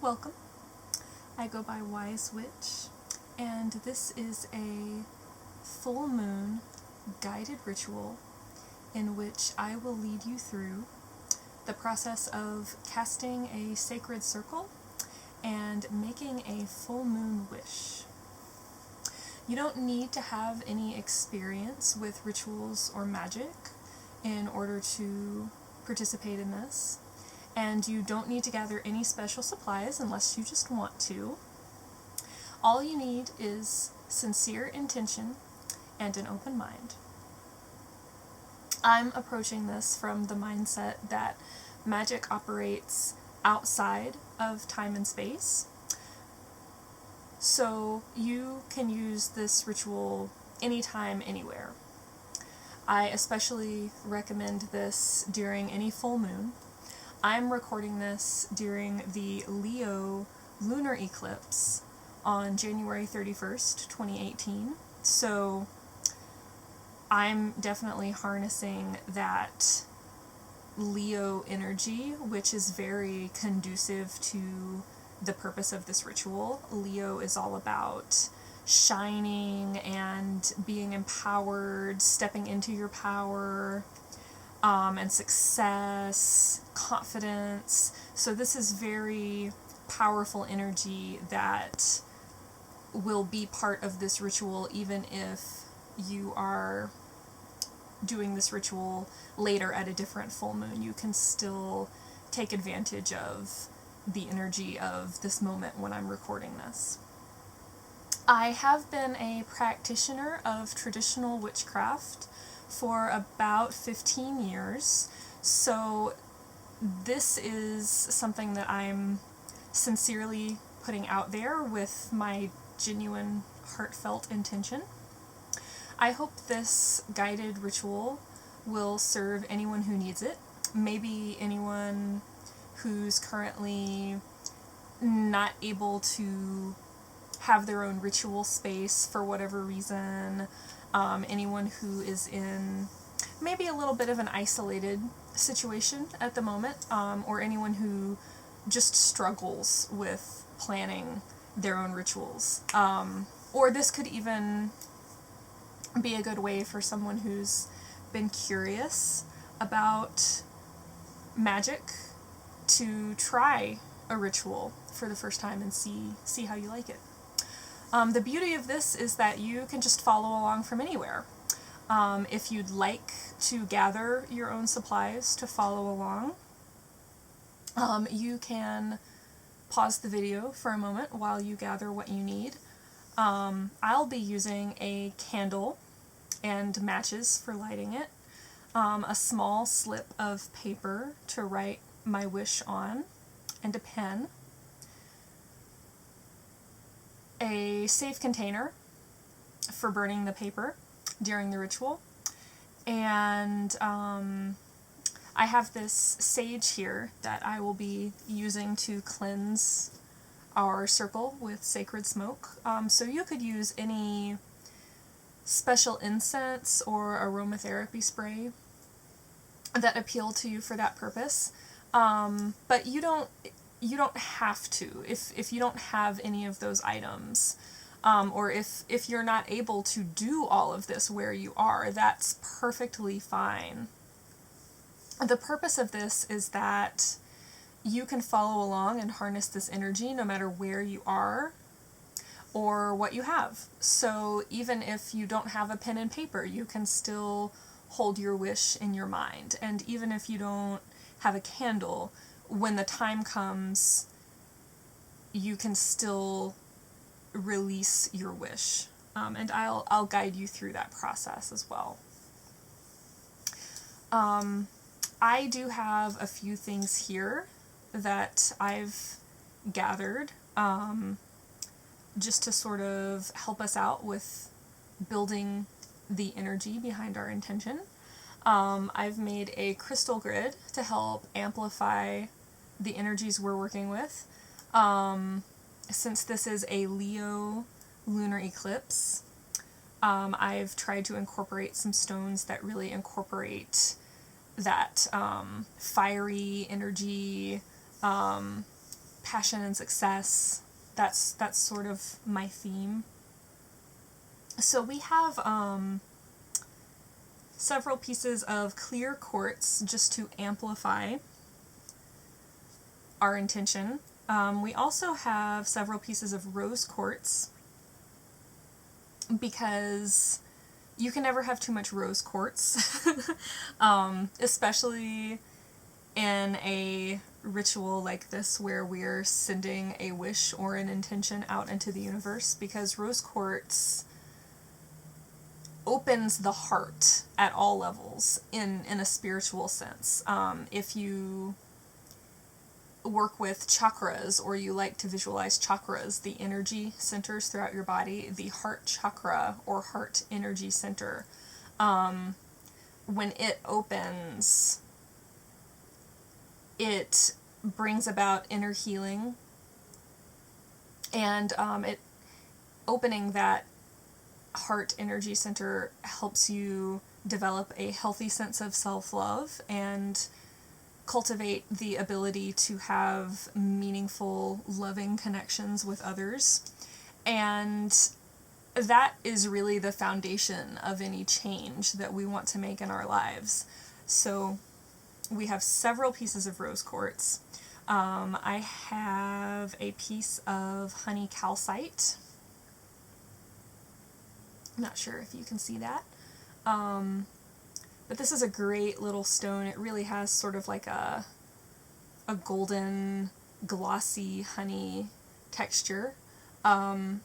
Welcome. I go by Wise Witch, and this is a full moon guided ritual in which I will lead you through the process of casting a sacred circle and making a full moon wish. You don't need to have any experience with rituals or magic in order to participate in this. And you don't need to gather any special supplies unless you just want to. All you need is sincere intention and an open mind. I'm approaching this from the mindset that magic operates outside of time and space. So you can use this ritual anytime, anywhere. I especially recommend this during any full moon. I'm recording this during the Leo lunar eclipse on January 31st, 2018. So I'm definitely harnessing that Leo energy, which is very conducive to the purpose of this ritual. Leo is all about shining and being empowered, stepping into your power, and success, confidence. So this is very powerful energy that will be part of this ritual even if you are doing this ritual later at a different full moon. You can still take advantage of the energy of this moment when I'm recording this. I have been a practitioner of traditional witchcraft for about 15 years, so this is something that I'm sincerely putting out there with my genuine, heartfelt intention. I hope this guided ritual will serve anyone who needs it, maybe anyone who's currently not able to have their own ritual space for whatever reason, anyone who is in maybe a little bit of an isolated situation at the moment, or anyone who just struggles with planning their own rituals. Or this could even be a good way for someone who's been curious about magic to try a ritual for the first time and see how you like it. The beauty of this is that you can just follow along from anywhere. If you'd like to gather your own supplies to follow along, you can pause the video for a moment while you gather what you need. I'll be using a candle and matches for lighting it, a small slip of paper to write my wish on, and a pen, a safe container for burning the paper during the ritual, and I have this sage here that I will be using to cleanse our circle with sacred smoke. So you could use any special incense or aromatherapy spray that appeal to you for that purpose, but you don't have to if you don't have any of those items, or if you're not able to do all of this where you are. That's perfectly fine. The purpose of this is that you can follow along and harness this energy no matter where you are or what you have. So even if you don't have a pen and paper, you can still hold your wish in your mind. And even if you don't have a candle, when the time comes, you can still release your wish. And I'll guide you through that process as well. I do have a few things here that I've gathered just to sort of help us out with building the energy behind our intention. I've made a crystal grid to help amplify the energies we're working with. Since this is a Leo lunar eclipse, I've tried to incorporate some stones that really incorporate that fiery energy, passion and success. That's sort of my theme. So we have several pieces of clear quartz just to amplify our intention. We also have several pieces of rose quartz because you can never have too much rose quartz, especially in a ritual like this where we're sending a wish or an intention out into the universe, because rose quartz opens the heart at all levels in a spiritual sense. If you work with chakras, or you like to visualize chakras, the energy centers throughout your body, the heart chakra or heart energy center, when it opens, it brings about inner healing, and it opening that heart energy center helps you develop a healthy sense of self-love and cultivate the ability to have meaningful, loving connections with others. And that is really the foundation of any change that we want to make in our lives. So we have several pieces of rose quartz. I have a piece of honey calcite. I'm not sure if you can see that. But this is a great little stone. It really has sort of like a golden, glossy honey texture. And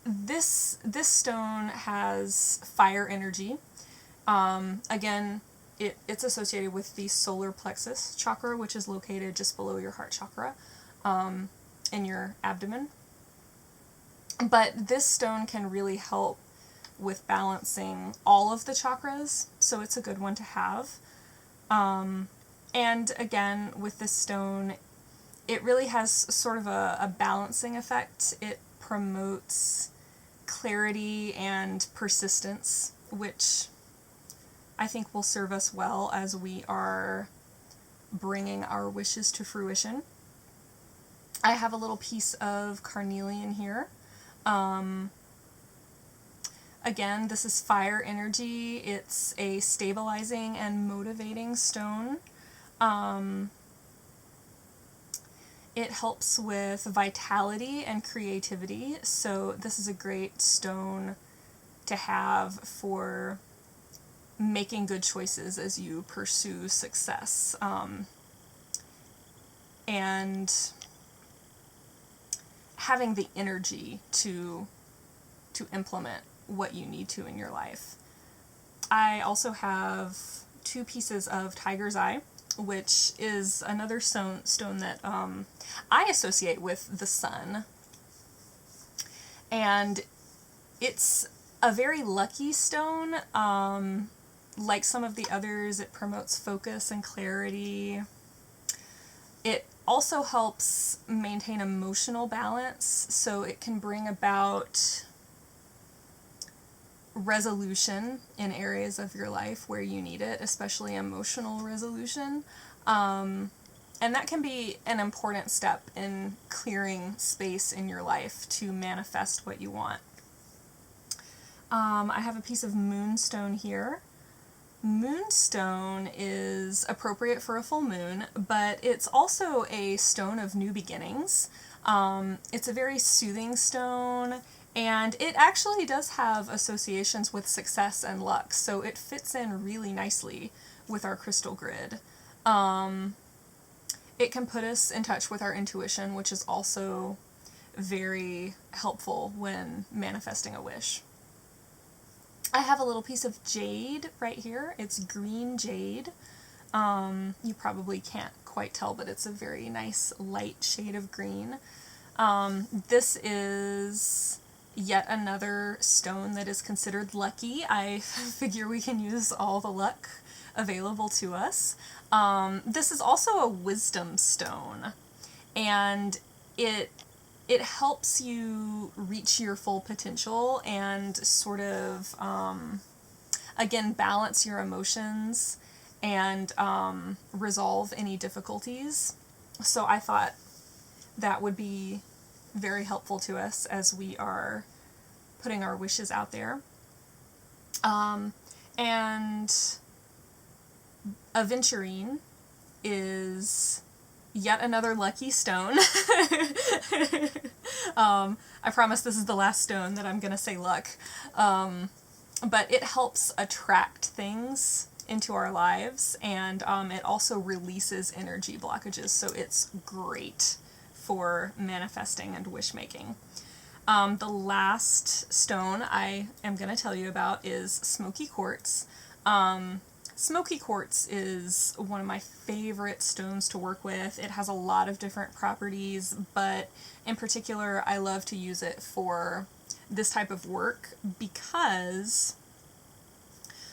this stone has fire energy. Again, it's associated with the solar plexus chakra, which is located just below your heart chakra, in your abdomen. But this stone can really help with balancing all of the chakras, so it's a good one to have. And again, with this stone, it really has sort of a balancing effect. It promotes clarity and persistence, which I think will serve us well as we are bringing our wishes to fruition. I have a little piece of carnelian here. Again, this is fire energy. It's a stabilizing and motivating stone. It helps with vitality and creativity, so this is a great stone to have for making good choices as you pursue success. And having the energy to implement what you need to in your life. I also have 2 pieces of tiger's eye, which is another stone that I associate with the sun. And it's a very lucky stone. Like some of the others, it promotes focus and clarity. It also helps maintain emotional balance, so it can bring about resolution in areas of your life where you need it, especially emotional resolution. And that can be an important step in clearing space in your life to manifest what you want. I have a piece of moonstone here. Moonstone is appropriate for a full moon, but it's also a stone of new beginnings. It's a very soothing stone, and it actually does have associations with success and luck, so it fits in really nicely with our crystal grid. It can put us in touch with our intuition, which is also very helpful when manifesting a wish. I have a little piece of jade right here. It's green jade. You probably can't quite tell, but it's a very nice light shade of green. This is yet another stone that is considered lucky. I figure we can use all the luck available to us. This is also a wisdom stone, and it helps you reach your full potential and sort of, again, balance your emotions and resolve any difficulties. So I thought that would be very helpful to us as we are putting our wishes out there. And aventurine is yet another lucky stone. I promise this is the last stone that I'm going to say luck. But it helps attract things into our lives, and it also releases energy blockages, so it's great for manifesting and wish making. The last stone I am going to tell you about is smoky quartz. Smoky quartz is one of my favorite stones to work with. It has a lot of different properties, but in particular I love to use it for this type of work because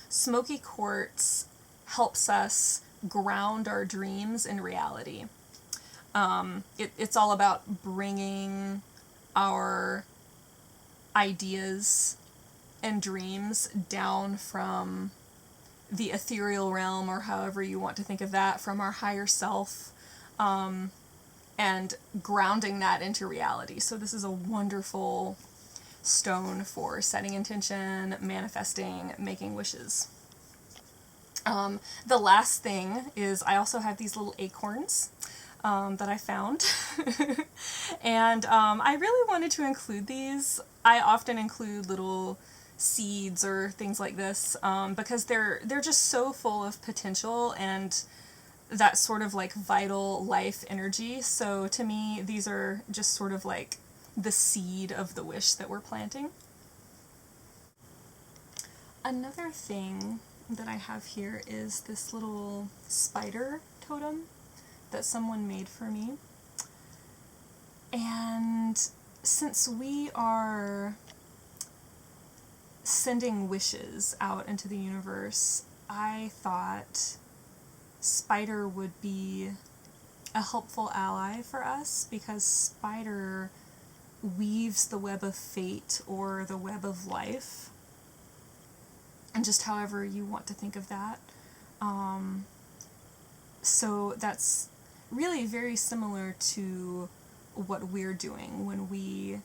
smoky quartz helps us ground our dreams in reality. It's all about bringing our ideas and dreams down from the ethereal realm, or however you want to think of that, from our higher self, and grounding that into reality. So this is a wonderful stone for setting intention, manifesting, making wishes. The last thing is I also have these little acorns that I found. And I really wanted to include these. I often include little seeds or things like this because they're just so full of potential and that sort of like vital life energy. So to me, these are just sort of like the seed of the wish that we're planting. Another thing that I have here is this little spider totem that someone made for me. And since we are sending wishes out into the universe, I thought spider would be a helpful ally for us because spider weaves the web of fate or the web of life, and just however you want to think of that. So that's really very similar to what we're doing when we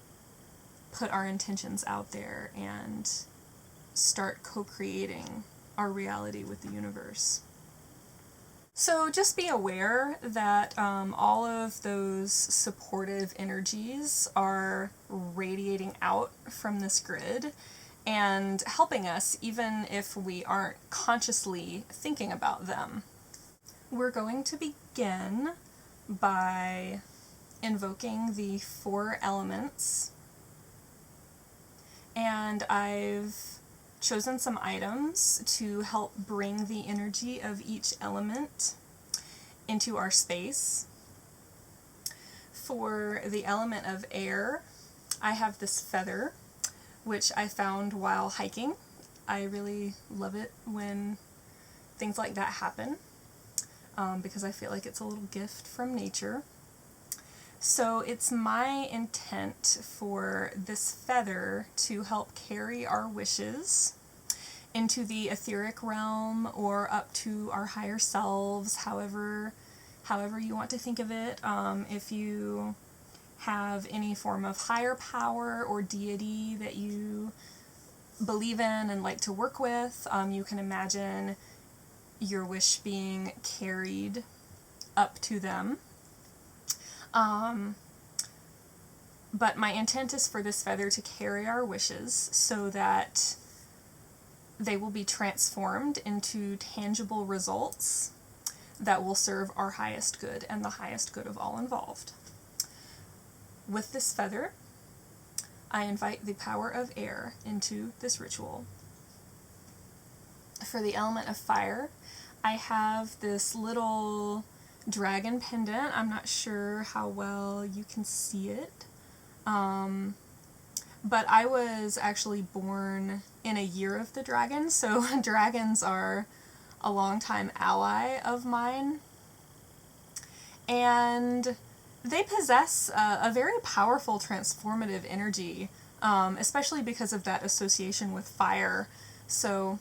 put our intentions out there and start co-creating our reality with the universe. So just be aware that all of those supportive energies are radiating out from this grid and helping us even if we aren't consciously thinking about them. We're going to begin by invoking the 4 elements, and I've chosen some items to help bring the energy of each element into our space. For the element of air, I have this feather, which I found while hiking. I really love it when things like that happen, because I feel like it's a little gift from nature. So it's my intent for this feather to help carry our wishes into the etheric realm or up to our higher selves, however you want to think of it. If you have any form of higher power or deity that you believe in and like to work with, you can imagine your wish being carried up to them. But my intent is for this feather to carry our wishes so that they will be transformed into tangible results that will serve our highest good and the highest good of all involved. With this feather, I invite the power of air into this ritual. For the element of fire, I have this little dragon pendant. I'm not sure how well you can see it. But I was actually born in a year of the dragon, so dragons are a longtime ally of mine. And they possess a very powerful transformative energy, especially because of that association with fire. So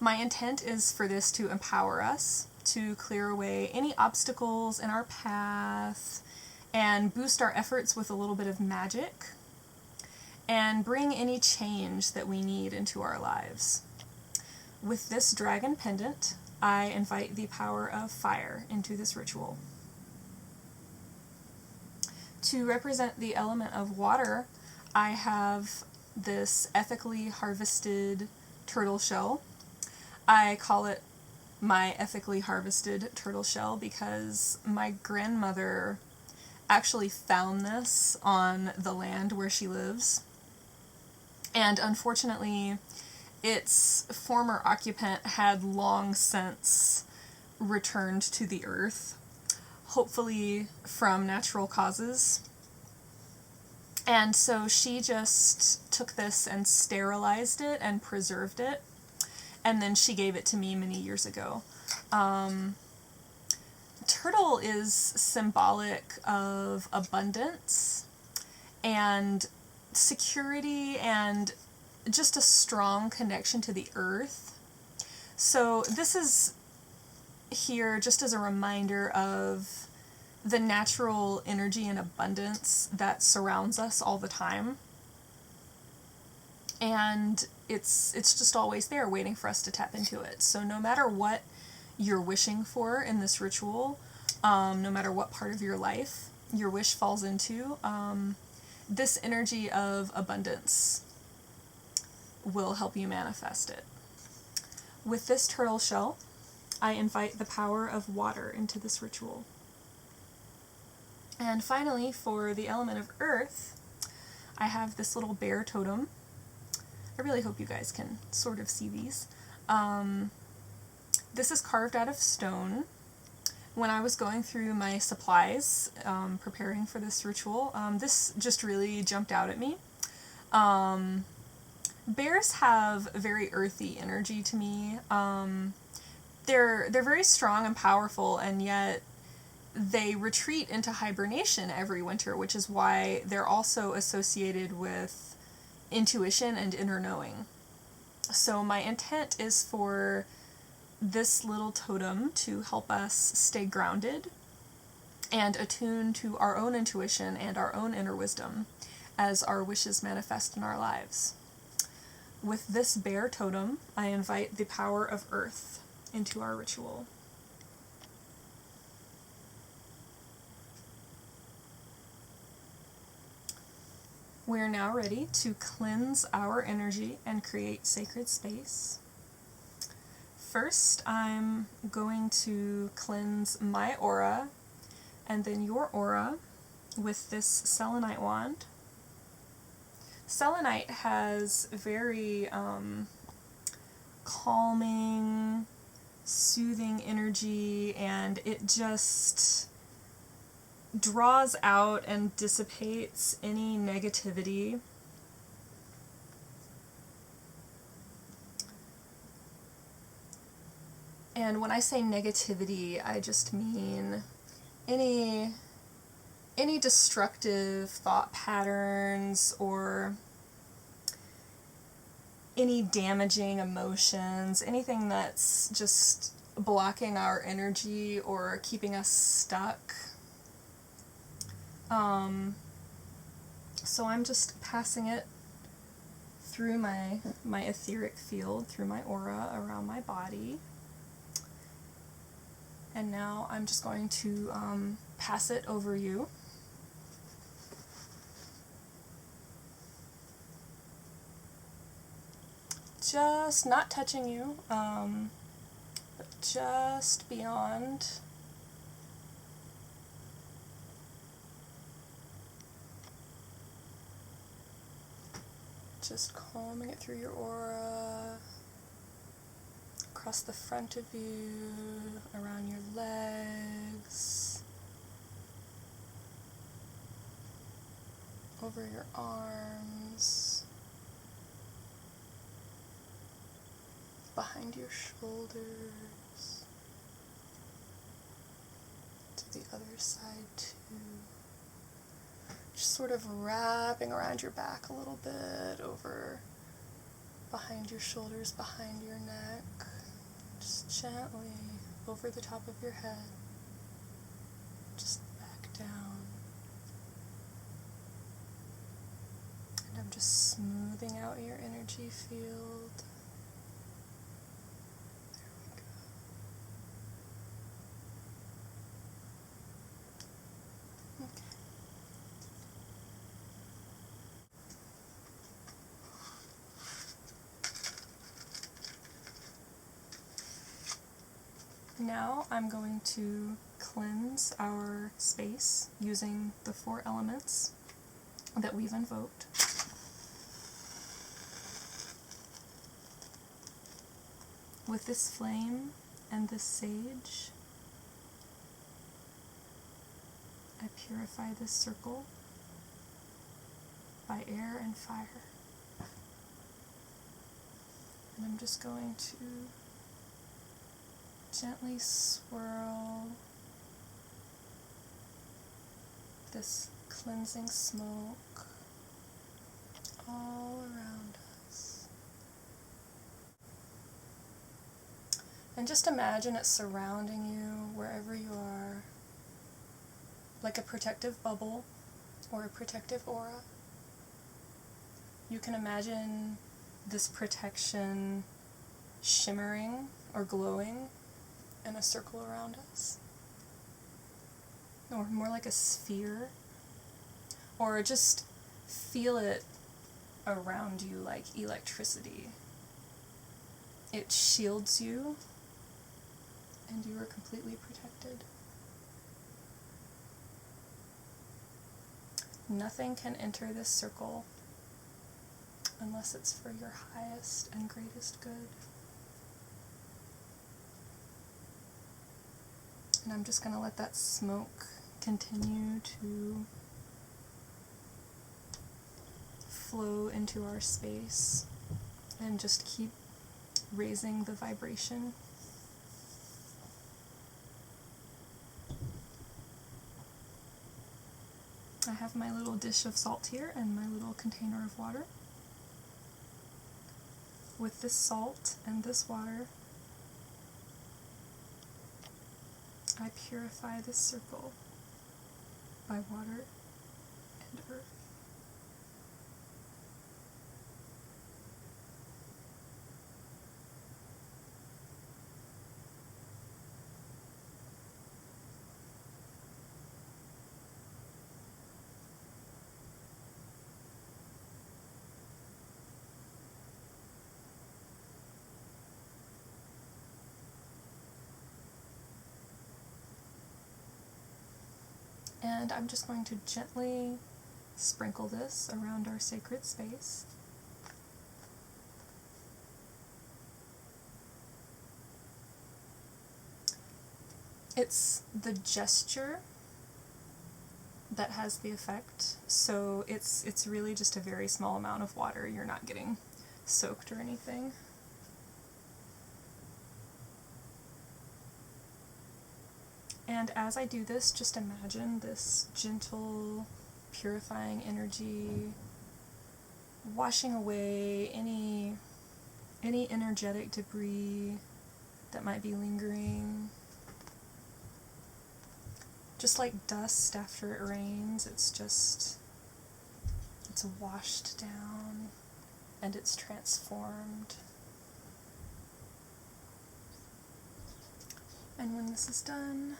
my intent is for this to empower us, to clear away any obstacles in our path, and boost our efforts with a little bit of magic, and bring any change that we need into our lives. With this dragon pendant, I invite the power of fire into this ritual. To represent the element of water, I have this ethically harvested turtle shell. I call it my ethically harvested turtle shell because my grandmother actually found this on the land where she lives. And unfortunately, its former occupant had long since returned to the earth, hopefully from natural causes. And so she just took this and sterilized it and preserved it, and then she gave it to me many years ago. Turtle is symbolic of abundance and security and just a strong connection to the earth. So this is here just as a reminder of the natural energy and abundance that surrounds us all the time. And it's just always there waiting for us to tap into it. So no matter what you're wishing for in this ritual, no matter what part of your life your wish falls into, this energy of abundance will help you manifest it. With this turtle shell, I invite the power of water into this ritual. And finally, for the element of earth, I have this little bear totem. I really hope you guys can sort of see these. This is carved out of stone. When I was going through my supplies, preparing for this ritual, this just really jumped out at me. Bears have very earthy energy to me. They're very strong and powerful, and yet they retreat into hibernation every winter, which is why they're also associated with intuition and inner knowing. So my intent is for this little totem to help us stay grounded and attuned to our own intuition and our own inner wisdom as our wishes manifest in our lives. With this bear totem, I invite the power of earth into our ritual. We're now ready to cleanse our energy and create sacred space. First, I'm going to cleanse my aura and then your aura with this selenite wand. Selenite has very calming, soothing energy, and it just draws out and dissipates any negativity. And when I say negativity, I just mean any destructive thought patterns or any damaging emotions, anything that's just blocking our energy or keeping us stuck. So I'm just passing it through my etheric field, through my aura around my body. And now I'm just going to pass it over you. Just not touching you, but just beyond. Just calming it through your aura, across the front of you, around your legs, over your arms, behind your shoulders, to the other side too. Just sort of wrapping around your back a little bit, over behind your shoulders, behind your neck, just gently over the top of your head, just back down, just smoothing out your energy field. There we go. Okay. Now I'm going to cleanse our space using the 4 elements that we've invoked. With this flame and this sage, I purify this circle by air and fire. And I'm just going to gently swirl this cleansing smoke all around us. And just imagine it surrounding you wherever you are, like a protective bubble or a protective aura. You can imagine this protection shimmering or glowing in a circle around us, or more like a sphere, or just feel it around you like electricity. It shields you, and you are completely protected. Nothing can enter this circle unless it's for your highest and greatest good. And I'm just going to let that smoke continue to flow into our space and just keep raising the vibration. I have my little dish of salt here and my little container of water. With this salt and this water, I purify this circle by water and earth. And I'm just going to gently sprinkle this around our sacred space. It's the gesture that has the effect, so it's really just a very small amount of water. You're not getting soaked or anything. And as I do this, just imagine this gentle, purifying energy washing away any energetic debris that might be lingering. Just like dust after it rains, it's washed down and it's transformed. And when this is done,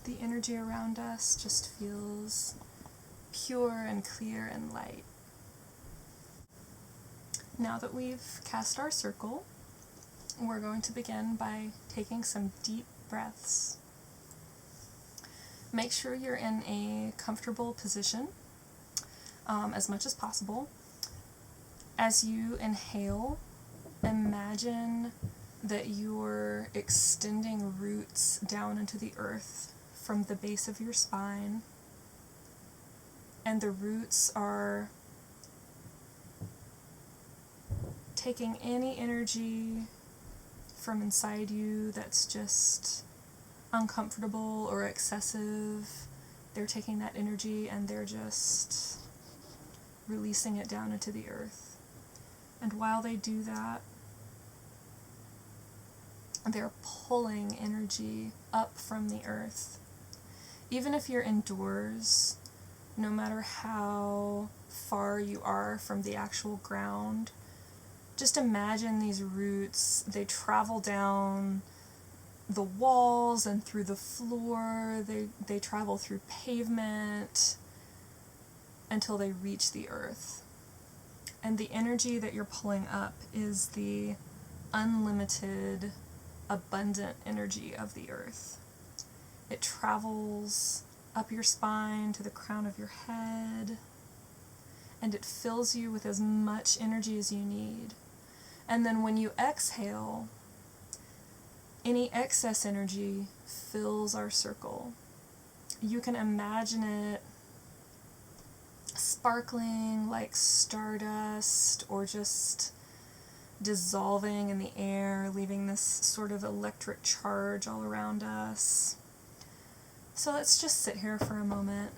the energy around us just feels pure and clear and light. Now that we've cast our circle, we're going to begin by taking some deep breaths. Make sure you're in a comfortable position as much as possible. As you inhale, imagine that you're extending roots down into the earth from the base of your spine, and the roots are taking any energy from inside you that's just uncomfortable or excessive. They're taking that energy and they're just releasing it down into the earth. And while they do that, they're pulling energy up from the earth. Even if you're indoors, no matter how far you are from the actual ground, just imagine these roots, they travel down the walls and through the floor, they travel through pavement until they reach the earth. And the energy that you're pulling up is the unlimited, abundant energy of the earth. It travels up your spine to the crown of your head, and it fills you with as much energy as you need. And then when you exhale, any excess energy fills our circle. You can imagine it sparkling like stardust, or just dissolving in the air, leaving this sort of electric charge all around us. So let's just sit here for a moment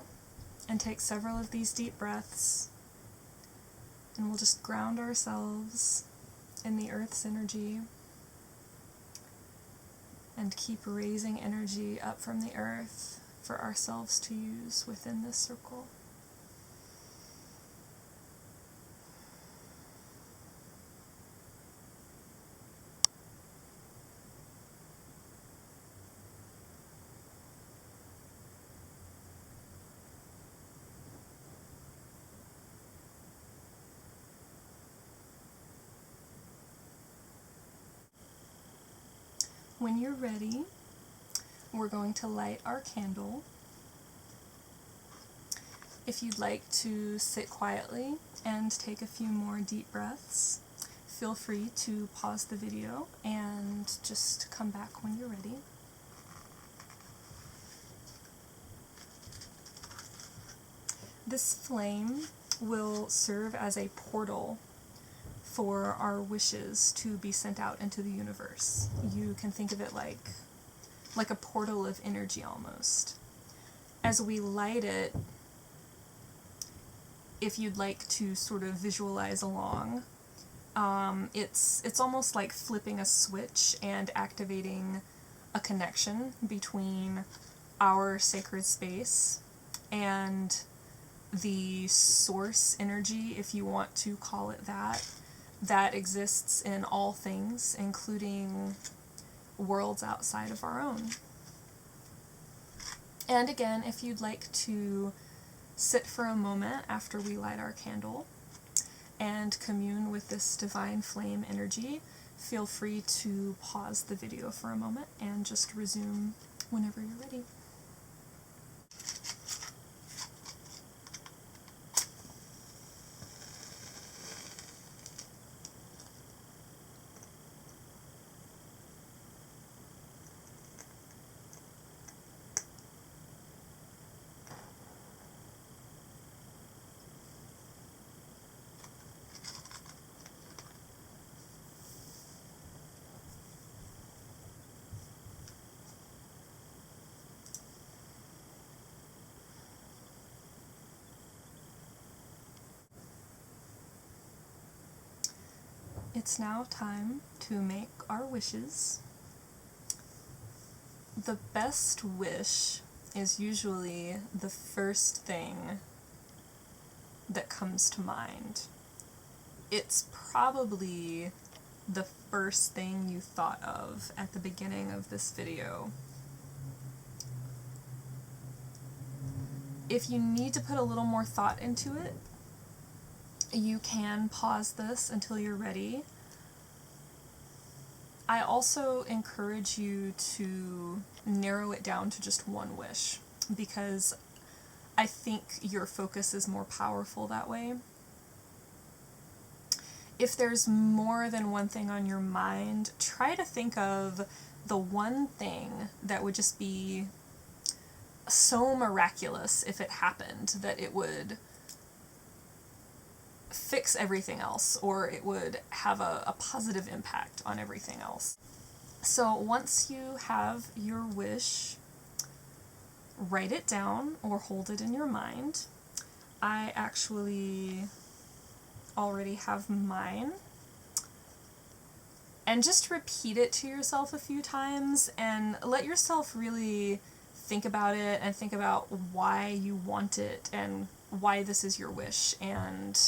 and take several of these deep breaths, and we'll just ground ourselves in the earth's energy and keep raising energy up from the earth for ourselves to use within this circle. When you're ready, we're going to light our candle. If you'd like to sit quietly and take a few more deep breaths, feel free to pause the video and just come back when you're ready. This flame will serve as a portal for our wishes to be sent out into the universe. You can think of it like a portal of energy almost. As we light it, if you'd like to sort of visualize along, it's almost like flipping a switch and activating a connection between our sacred space and the source energy, if you want to call it that exists in all things, including worlds outside of our own. And again, if you'd like to sit for a moment after we light our candle and commune with this divine flame energy, feel free to pause the video for a moment and just resume whenever you're ready. It's now time to make our wishes. The best wish is usually the first thing that comes to mind. It's probably the first thing you thought of at the beginning of this video. If you need to put a little more thought into it, you can pause this until you're ready. I also encourage you to narrow it down to just one wish, because I think your focus is more powerful that way. If there's more than one thing on your mind, try to think of the one thing that would just be so miraculous if it happened that it would fix everything else, or it would have a positive impact on everything else. So once you have your wish, write it down or hold it in your mind. I actually already have mine. And just repeat it to yourself a few times and let yourself really think about it and think about why you want it and why this is your wish, and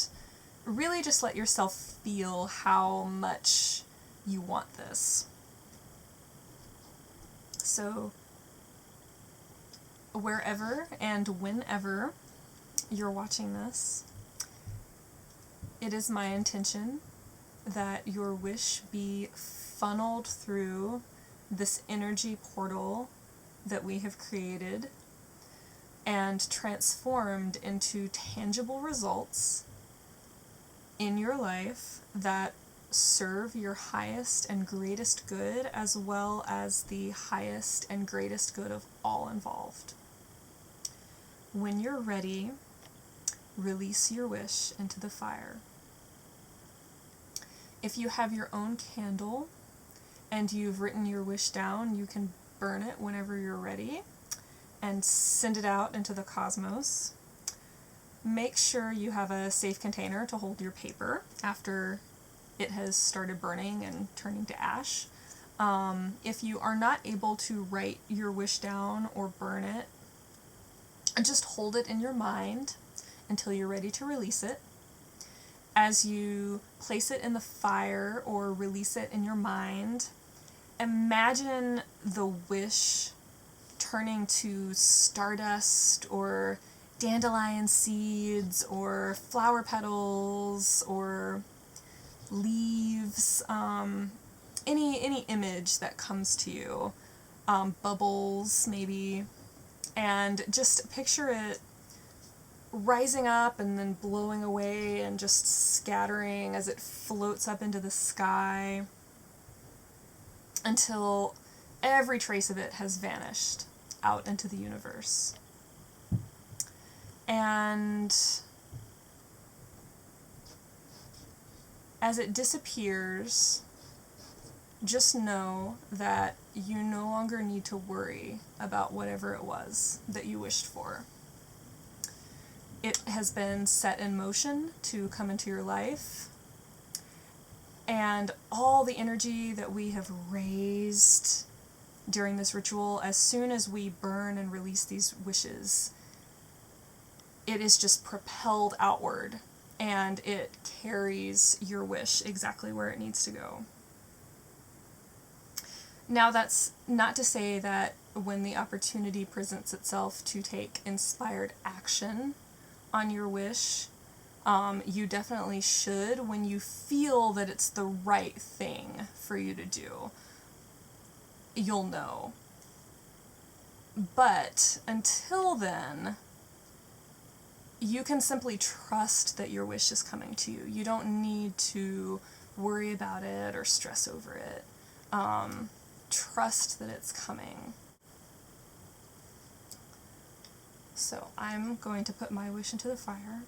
really just let yourself feel how much you want this. So wherever and whenever you're watching this, it is my intention that your wish be funneled through this energy portal that we have created and transformed into tangible results in your life that serve your highest and greatest good, as well as the highest and greatest good of all involved. When you're ready, release your wish into the fire. If you have your own candle and you've written your wish down, you can burn it whenever you're ready and send it out into the cosmos. Make sure you have a safe container to hold your paper after it has started burning and turning to ash. If you are not able to write your wish down or burn it, just hold it in your mind until you're ready to release it. As you place it in the fire or release it in your mind, imagine the wish turning to stardust or dandelion seeds or flower petals or leaves, any image that comes to you, bubbles maybe, and just picture it rising up and then blowing away and just scattering as it floats up into the sky until every trace of it has vanished out into the universe. And as it disappears, just know that you no longer need to worry about whatever it was that you wished for. It has been set in motion to come into your life, and all the energy that we have raised during this ritual, as soon as we burn and release these wishes, it is just propelled outward, and it carries your wish exactly where it needs to go. Now, that's not to say that when the opportunity presents itself to take inspired action on your wish, you definitely should when you feel that it's the right thing for you to do. You'll know. But until then, you can simply trust that your wish is coming to you. You don't need to worry about it or stress over it. Trust that it's coming. So I'm going to put my wish into the fire.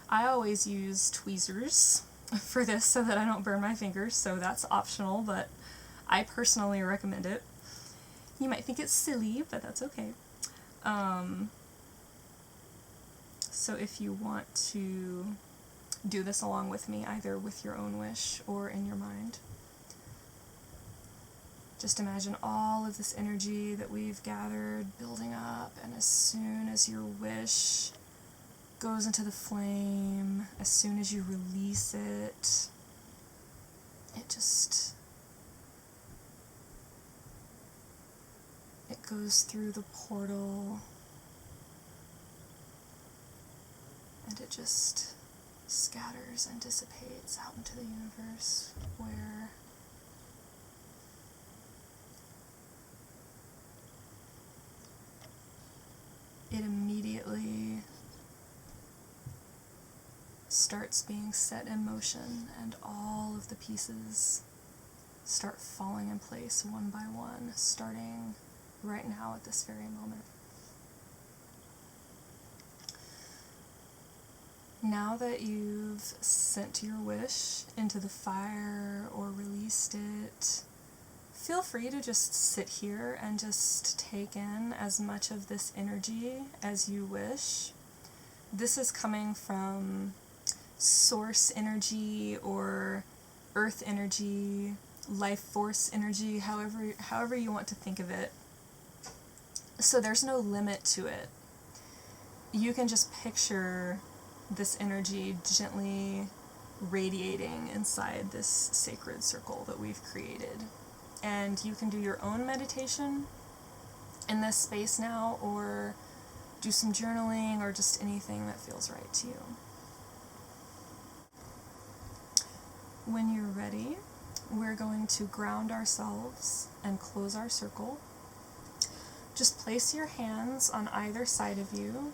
I always use tweezers for this so that I don't burn my fingers, so that's optional, but I personally recommend it. You might think it's silly, but that's okay. So if you want to do this along with me, either with your own wish or in your mind, just imagine all of this energy that we've gathered building up, and as soon as your wish goes into the flame, as soon as you release it, it goes through the portal, and it just scatters and dissipates out into the universe, where it immediately starts being set in motion, and all of the pieces start falling in place one by one, starting right now at this very moment. Now that you've sent your wish into the fire or released it, feel free to just sit here and just take in as much of this energy as you wish. This is coming from source energy or earth energy, life force energy, however you want to think of it. So there's no limit to it. you can just picture this energy gently radiating inside this sacred circle that we've created. And you can do your own meditation in this space now, or do some journaling, or just anything that feels right to you. When you're ready, we're going to ground ourselves and close our circle. Just place your hands on either side of you,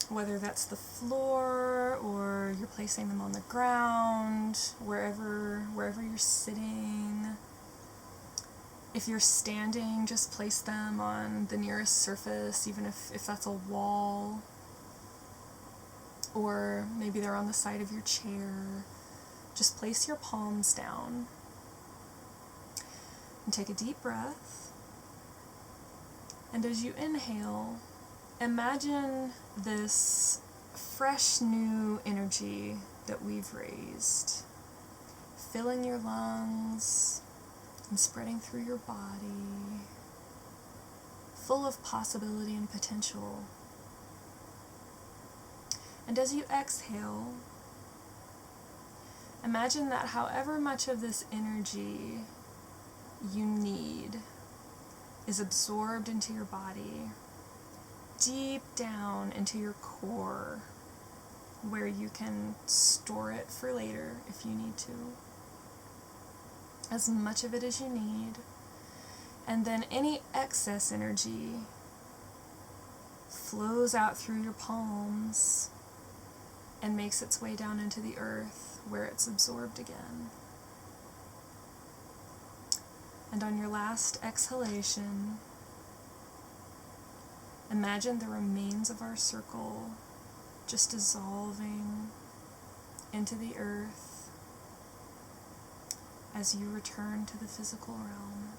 whether that's the floor or you're placing them on the ground, wherever you're sitting. If you're standing, just place them on the nearest surface, even if that's a wall, or maybe they're on the side of your chair. Just place your palms down and take a deep breath. And as you inhale, imagine this fresh new energy that we've raised, filling your lungs and spreading through your body, full of possibility and potential. And as you exhale, imagine that however much of this energy you need is absorbed into your body, deep down into your core, where you can store it for later if you need to. As much of it as you need. And then any excess energy flows out through your palms and makes its way down into the earth, where it's absorbed again. And on your last exhalation, imagine the remains of our circle just dissolving into the earth as you return to the physical realm.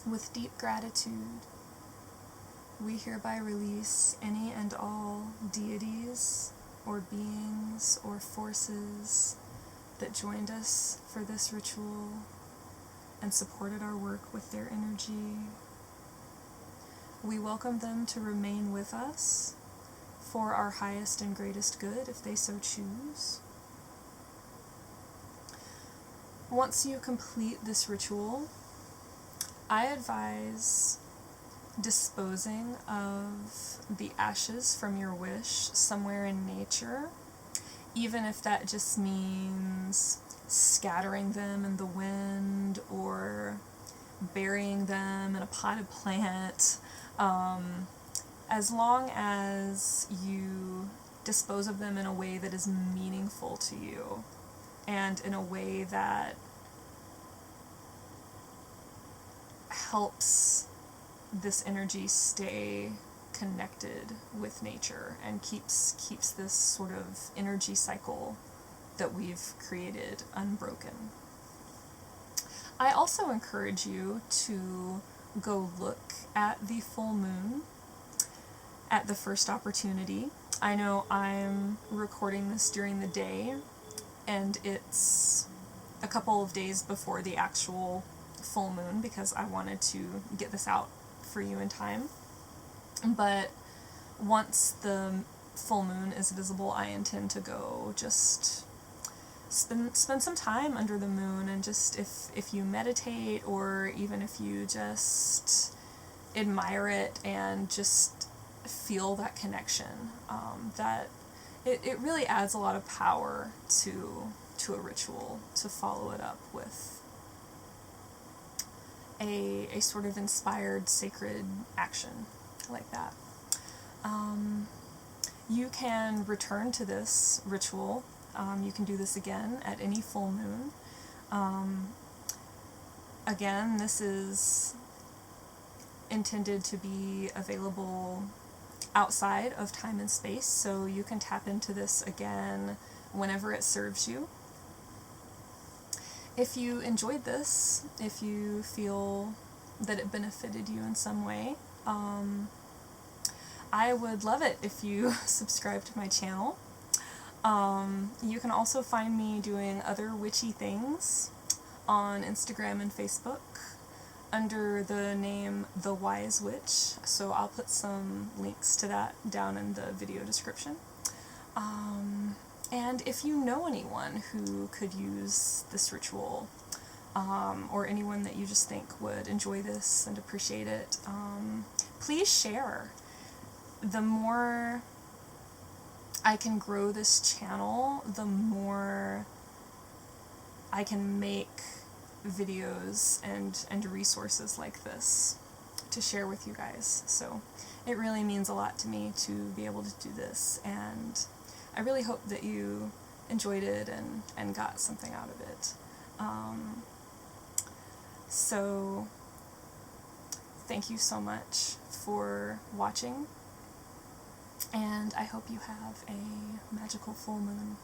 With deep gratitude, we hereby release any and all deities or beings or forces that joined us for this ritual and supported our work with their energy. We welcome them to remain with us for our highest and greatest good if they so choose. Once you complete this ritual, I advise disposing of the ashes from your wish somewhere in nature, even if that just means scattering them in the wind or burying them in a potted plant. As long as you dispose of them in a way that is meaningful to you and in a way that helps this energy stay connected with nature and keeps this sort of energy cycle that we've created unbroken. I also encourage you to go look at the full moon at the first opportunity. I know I'm recording this during the day, and it's a couple of days before the actual full moon because I wanted to get this out for you in time. But once the full moon is visible, I intend to go just spend some time under the moon, and just if you meditate, or even if you just admire it and just feel that connection, that it really adds a lot of power to a ritual, to follow it up with a sort of inspired sacred action like that. You can return to this ritual. You can do this again at any full moon. Again, this is intended to be available outside of time and space, so you can tap into this again whenever it serves you. If you enjoyed this, if you feel that it benefited you in some way, I would love it if you subscribe to my channel. You can also find me doing other witchy things on Instagram and Facebook under the name The Wise Witch, so I'll put some links to that down in the video description. And if you know anyone who could use this ritual, or anyone that you just think would enjoy this and appreciate it, please share. The more I can grow this channel, the more I can make videos and resources like this to share with you guys. So it really means a lot to me to be able to do this, and I really hope that you enjoyed it and got something out of it. So thank you so much for watching, and I hope you have a magical full moon.